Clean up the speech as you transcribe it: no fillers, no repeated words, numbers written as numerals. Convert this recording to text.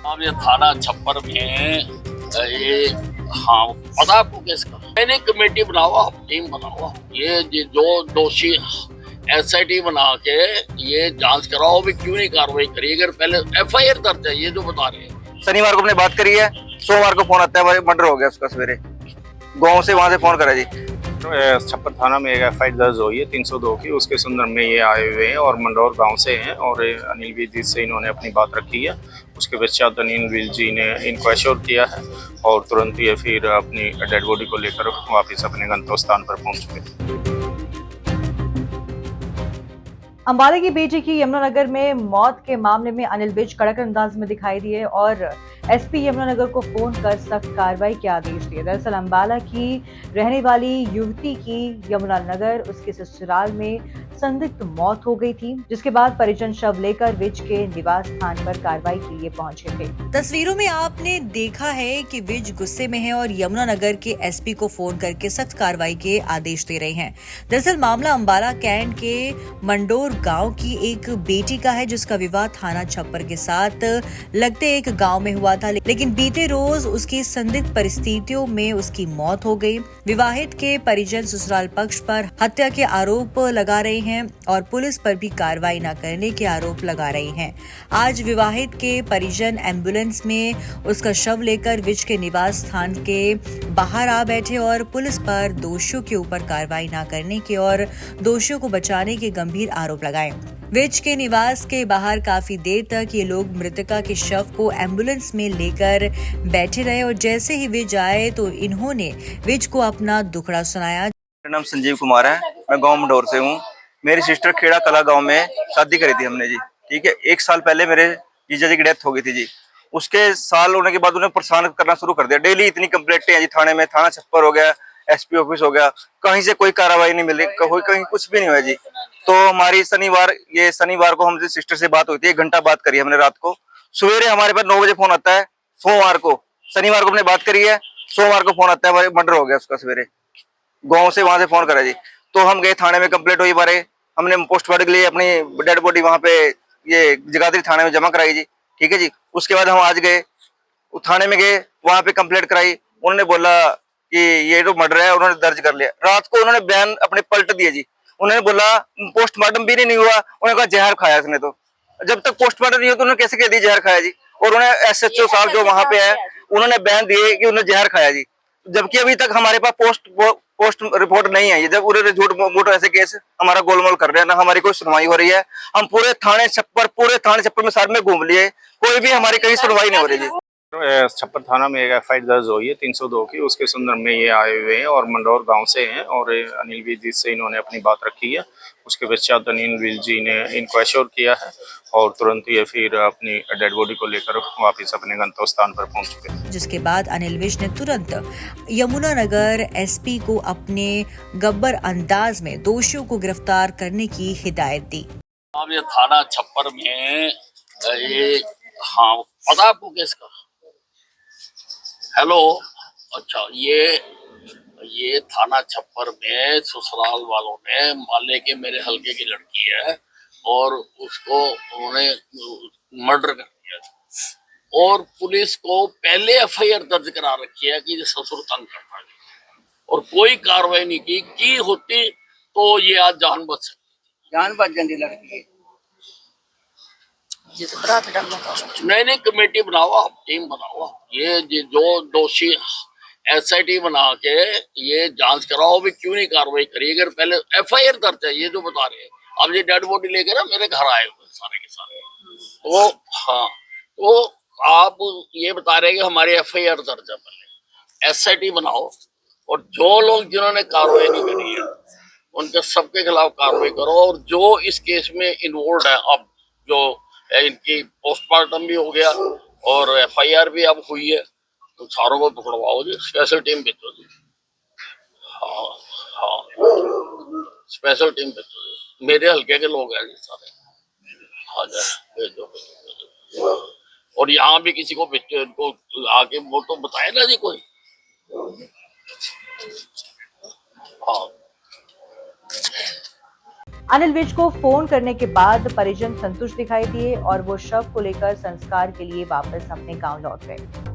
अब ये थाना छप्पर में ये, हाँ पता आपको किसका? मैंने कमेटी बनाओ, आप टीम बनाओ, ये जो दोषी एसआईटी बना के ये जांच कराओ भी क्यों नहीं कार्रवाई करी। अगर पहले एफआईआर दर्ज है, ये जो बता रहे हैं। शनिवार को अपने बात करी है, सोमवार को फोन आता है मर्डर हो गया उसका, सवेरे गाँव से वहां से फोन करा जी। छप्पर थाना में एक एफआईआर दर्ज हुई है 302 की, उसके संदर्भ में ये आए हुए हैं और मंडौर गांव से हैं और अनिल विज जी से इन्होंने अपनी बात रखी है। उसके पश्चात अनिल विज जी ने इनको एश्योर किया है और तुरंत ये फिर अपनी डेड बॉडी को लेकर वापस अपने गंतव्य स्थान पर पहुंच चुके। अंबाला की बेटी की यमुनानगर में मौत के मामले में अनिल विज कड़क अंदाज में दिखाई दिए और एसपी यमुनानगर को फोन कर सख्त कार्रवाई के आदेश दिए। दरअसल अंबाला की रहने वाली युवती की यमुनानगर उसके ससुराल में संदिग्ध मौत हो गई थी, जिसके बाद परिजन शव लेकर विज के निवास स्थान पर कार्रवाई के लिए पहुंचे थे। तस्वीरों में आपने देखा है कि विज गुस्से में है और यमुनानगर के एसपी को फोन करके सख्त कार्रवाई के आदेश दे रहे हैं। दरअसल मामला अंबाला कैंट के मंडोर गांव की एक बेटी का है, जिसका विवाह थाना छप्पर के साथ लगते एक गांव में हुआ था, लेकिन बीते रोज उसकी संदिग्ध परिस्थितियों में उसकी मौत हो गई। विवाहित के परिजन ससुराल पक्ष पर हत्या के आरोप लगा रहे हैं और पुलिस पर भी कार्रवाई न करने के आरोप लगा रहे हैं। आज विवाहित के परिजन एम्बुलेंस में उसका शव लेकर विज के निवास स्थान के बाहर आ बैठे और पुलिस पर दोषियों के ऊपर कार्रवाई न करने के और दोषियों को बचाने के गंभीर आरोप लगाए। विज के निवास के बाहर काफी देर तक ये लोग मृतका के शव को एम्बुलेंस में लेकर बैठे रहे और जैसे ही विज आए तो इन्होंने विज को अपना दुखड़ा सुनाया। मेरा नाम संजीव कुमार है, मैं गांव मंडौर से हूँ। मेरी सिस्टर खेड़ा कला गांव में शादी करी थी हमने जी, ठीक है। 1 साल पहले मेरे जीजा जी की डेथ हो गई थी जी। उसके साल होने के बाद उन्हें परेशान करना शुरू कर दिया। डेली इतनी कंप्लेंटें हैं जी थाने में, थाना छप्पर हो गया, एसपी ऑफिस हो गया, कहीं से कोई कार्रवाई नहीं मिली, कहीं कुछ भी नहीं हुआ जी। तो हमारी शनिवार को हमसे सिस्टर से बात हुई थी, 1 घंटा बात करी हमने रात को। सवेरे हमारे पास 9 बजे फोन आता है, सोमवार को, शनिवार को हमने बात करी है, सोमवार को फोन आता है मर्डर हो गया उसका, सवेरे गाँव से वहां से फोन करा जी। तो हम गए थाने में, कंप्लेंट हुई बारे, हमने पोस्टमार्टम के लिए अपनी डेड बॉडी वहां पे ये जगाधरी थाने में जमा कराई जी, ठीक है जी। उसके बाद हम आज गए थाने में, गए वहां पे कंप्लेंट कराई। उन्होंने बोला कि ये जो मर्डर है उन्होंने दर्ज कर लिया। रात को उन्होंने बयान अपने पलट दिए जी। उन्होंने बोला पोस्टमार्टम भी नहीं हुआ, उन्होंने कहा जहर खाया इसने। तो जब तक पोस्टमार्टम नहीं हुआ तो उन्होंने कैसे कह दी जहर खाया जी। और उन्होंने एसएचओ साहब जो वहां पे है उन्होंने बयान दिए कि उन्होंने जहर खाया जी, जबकि अभी तक हमारे पास पोस्ट रिपोर्ट नहीं आई है। जब उन्होंने झूठ मूठ ऐसे केस हमारा गोलमाल कर रहे हैं ना, हमारी कोई सुनवाई हो रही है। हम पूरे थाने छप्पर में साथ में घूम लिए, कोई भी हमारी कहीं सुनवाई नहीं हो रही जी। छप्पर थाना में एक एफआईआर दर्ज हुई है 302 की, उसके संदर्भ में ये आए हुए हैं और मंडौर गांव से हैं और अनिल विज जी से इन्होंने अपनी बात रखी है। उसके पश्चात अनिल विज जी ने इनको एश्योर किया है और तुरंत ये फिर अपनी डेड बॉडी को लेकर वापस अपने गंतव्य स्थान पर पहुंच चुके। जिसके बाद अनिल विज ने तुरंत यमुनानगर एसपी को अपने गब्बर अंदाज में दोषियों को गिरफ्तार करने की हिदायत दी। अब ये थाना छप्पर में ये, हाँ पता आपको किसका? हेलो, अच्छा ये थाना छप्पर में ससुराल वालों ने माले के मेरे हल्के की लड़की है और उसको उन्होंने मर्डर कर दिया और पुलिस को पहले एफआईआर दर्ज करा रखी है कि ससुर तंग करता है और कोई कार्रवाई नहीं की होती तो ये आज जान बच सकती, जान बच जाती लड़की। नहीं कमेटी बनाओ, आप टीम बनाओ, ये जो दोषी एसआईटी बना के ये जांच कराओ भी क्यों नहीं कार्रवाई करी। अगर पहले एफआईआर दर्ज है, ये जो बता रहे हैं। अब ये डेड बॉडी लेके ना मेरे घर आए हुए सारे के सारे, तो हाँ, तो आप ये बता रहे हैं कि हमारी एफआईआर दर्ज है, पहले एसआईटी बनाओ और जो लोग जिन्होंने कार्रवाई नहीं करी है उनके सबके खिलाफ कार्रवाई करो और जो इस केस में इन्वॉल्व है, अब जो इनकी पोस्टमार्टम भी हो गया और एफआईआर भी अब हुई है, तो सारों को पकड़वाओ जी, स्पेशल टीम भेजो जी। हाँ हाँ, स्पेशल टीम भेजो जी, मेरे हल्के के लोग हैं जी सारे। हाँ जी, भेजो। और यहाँ भी किसी को भेजो, इनको आके वो तो बताए ना जी कोई। हाँ। अनिल विज को फोन करने के बाद परिजन संतुष्ट दिखाई दिए और वो शव को लेकर संस्कार के लिए वापस अपने गांव लौट गए।